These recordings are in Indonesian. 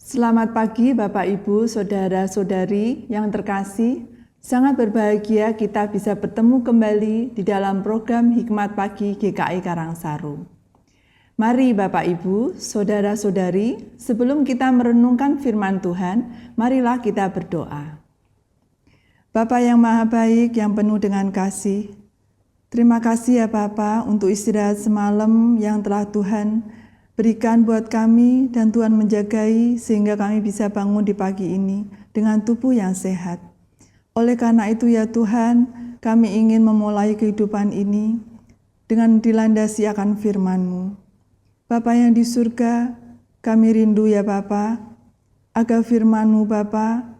Selamat pagi Bapak Ibu, Saudara-saudari yang terkasih. Sangat berbahagia kita bisa bertemu kembali di dalam program Hikmat Pagi GKI Karangsaru. Mari Bapak Ibu, Saudara-saudari, sebelum kita merenungkan firman Tuhan, marilah kita berdoa. Bapa yang Maha Baik, yang penuh dengan kasih, terima kasih ya Bapa untuk istirahat semalam yang telah Tuhan berikan buat kami dan Tuhan menjagai sehingga kami bisa bangun di pagi ini dengan tubuh yang sehat. Oleh karena itu ya Tuhan, kami ingin memulai kehidupan ini dengan dilandasi akan firman-Mu. Bapa yang di surga, kami rindu ya Bapa, agar firman-Mu Bapa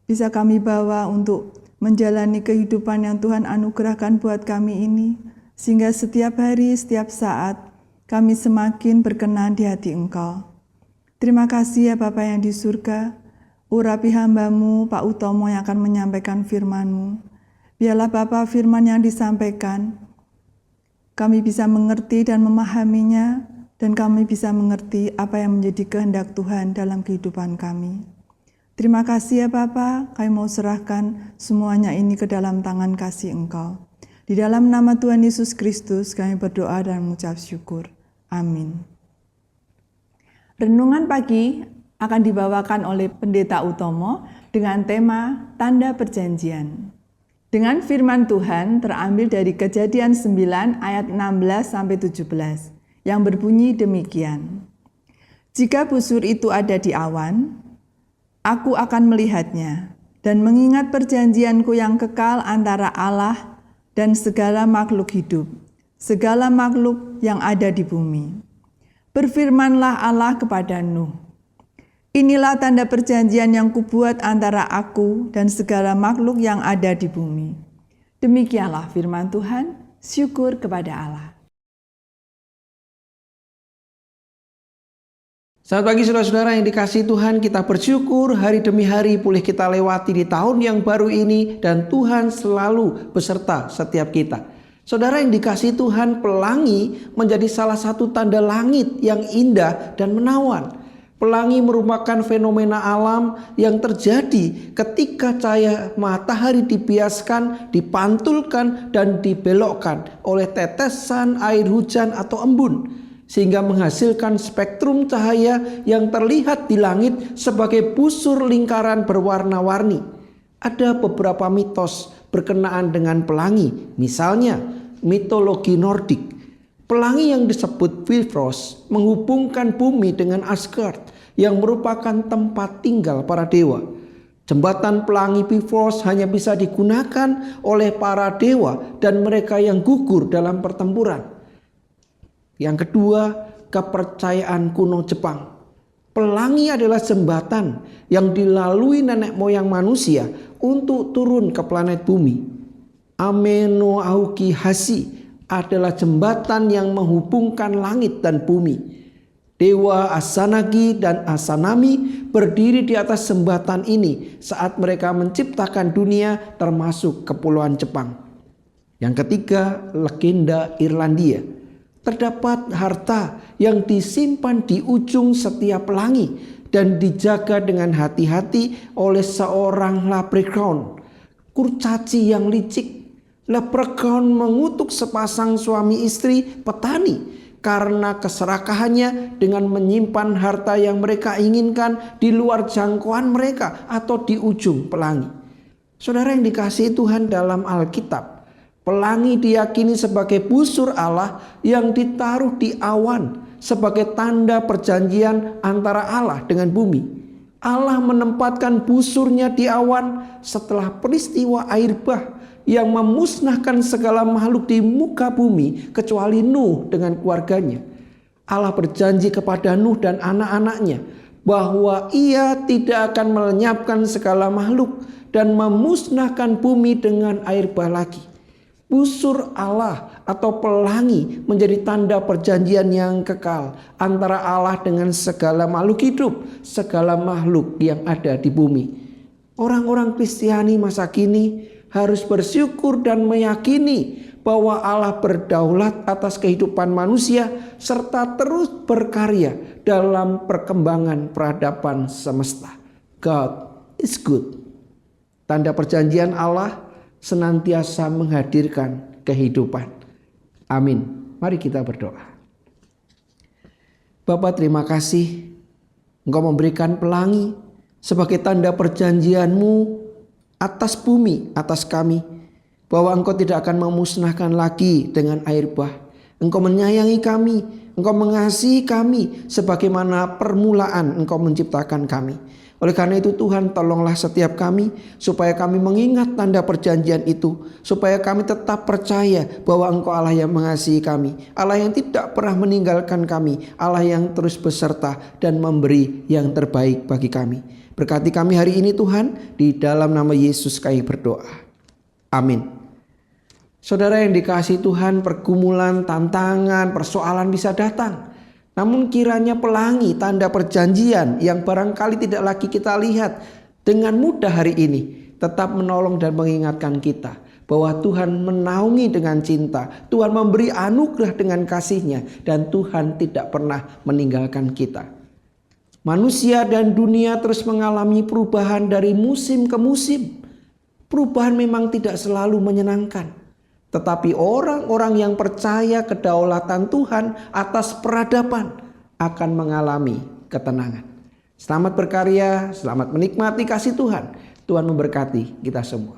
bisa kami bawa untuk menjalani kehidupan yang Tuhan anugerahkan buat kami ini, sehingga setiap hari, setiap saat, kami semakin berkenan di hati Engkau. Terima kasih ya Bapa yang di surga, urapi hamba-Mu Pak Utomo yang akan menyampaikan firman-Mu. Biarlah Bapa firman yang disampaikan, kami bisa mengerti dan memahaminya, dan kami bisa mengerti apa yang menjadi kehendak Tuhan dalam kehidupan kami. Terima kasih ya Bapa, kami mau serahkan semuanya ini ke dalam tangan kasih Engkau. Di dalam nama Tuhan Yesus Kristus kami berdoa dan mengucap syukur. Amin. Renungan pagi akan dibawakan oleh Pendeta Utomo dengan tema Tanda Perjanjian. Dengan firman Tuhan terambil dari Kejadian 9 ayat 16-17 yang berbunyi demikian. Jika busur itu ada di awan, aku akan melihatnya dan mengingat perjanjianku yang kekal antara Allah dan segala makhluk hidup, segala makhluk yang ada di bumi. Berfirmanlah Allah kepada Nuh, inilah tanda perjanjian yang kubuat antara aku dan segala makhluk yang ada di bumi. Demikianlah firman Tuhan, syukur kepada Allah. Selamat pagi saudara-saudara yang dikasihi Tuhan, kita bersyukur hari demi hari boleh kita lewati di tahun yang baru ini dan Tuhan selalu beserta setiap kita. Saudara yang dikasihi Tuhan, pelangi menjadi salah satu tanda langit yang indah dan menawan. Pelangi merupakan fenomena alam yang terjadi ketika cahaya matahari dibiaskan, dipantulkan, dan dibelokkan oleh tetesan air hujan atau embun, sehingga menghasilkan spektrum cahaya yang terlihat di langit sebagai busur lingkaran berwarna-warni. Ada beberapa mitos berkenaan dengan pelangi, misalnya mitologi Nordik. Pelangi yang disebut Bifrost menghubungkan bumi dengan Asgard yang merupakan tempat tinggal para dewa. Jembatan pelangi Bifrost hanya bisa digunakan oleh para dewa dan mereka yang gugur dalam pertempuran. Yang kedua, kepercayaan kuno Jepang. Pelangi adalah jembatan yang dilalui nenek moyang manusia untuk turun ke planet bumi. Ame no Aoki Hashi adalah jembatan yang menghubungkan langit dan bumi. Dewa Asanagi dan Asanami berdiri di atas jembatan ini saat mereka menciptakan dunia termasuk kepulauan Jepang. Yang ketiga, legenda Irlandia. Terdapat harta yang disimpan di ujung setiap pelangi dan dijaga dengan hati-hati oleh seorang leprechaun, kurcaci yang licik. Leprechaun mengutuk sepasang suami istri petani karena keserakahannya dengan menyimpan harta yang mereka inginkan di luar jangkauan mereka atau di ujung pelangi. Saudara yang dikasihi Tuhan, dalam Alkitab, pelangi diyakini sebagai busur Allah yang ditaruh di awan sebagai tanda perjanjian antara Allah dengan bumi. Allah menempatkan busurnya di awan setelah peristiwa air bah yang memusnahkan segala makhluk di muka bumi kecuali Nuh dengan keluarganya. Allah berjanji kepada Nuh dan anak-anaknya bahwa Ia tidak akan melenyapkan segala makhluk dan memusnahkan bumi dengan air bah lagi. Busur Allah atau pelangi menjadi tanda perjanjian yang kekal antara Allah dengan segala makhluk hidup, segala makhluk yang ada di bumi. Orang-orang Kristiani masa kini harus bersyukur dan meyakini bahwa Allah berdaulat atas kehidupan manusia serta terus berkarya dalam perkembangan peradaban semesta. God is good. Tanda perjanjian Allah senantiasa menghadirkan kehidupan. Amin. Mari kita berdoa. Bapa, terima kasih Engkau memberikan pelangi sebagai tanda perjanjian-Mu atas bumi, atas kami, bahwa Engkau tidak akan memusnahkan lagi dengan air bah. Engkau menyayangi kami, Engkau mengasihi kami sebagaimana permulaan Engkau menciptakan kami. Oleh karena itu Tuhan, tolonglah setiap kami supaya kami mengingat tanda perjanjian itu, supaya kami tetap percaya bahwa Engkau Allah yang mengasihi kami, Allah yang tidak pernah meninggalkan kami, Allah yang terus beserta dan memberi yang terbaik bagi kami. Berkati kami hari ini Tuhan, di dalam nama Yesus kami berdoa. Amin. Saudara yang dikasihi Tuhan, pergumulan, tantangan, persoalan bisa datang. Namun kiranya pelangi tanda perjanjian yang barangkali tidak lagi kita lihat dengan mudah hari ini tetap menolong dan mengingatkan kita bahwa Tuhan menaungi dengan cinta, Tuhan memberi anugerah dengan kasih-Nya, dan Tuhan tidak pernah meninggalkan kita. Manusia dan dunia terus mengalami perubahan dari musim ke musim. Perubahan memang tidak selalu menyenangkan. Tetapi orang-orang yang percaya kedaulatan Tuhan atas peradaban akan mengalami ketenangan. Selamat berkarya, selamat menikmati kasih Tuhan. Tuhan memberkati kita semua.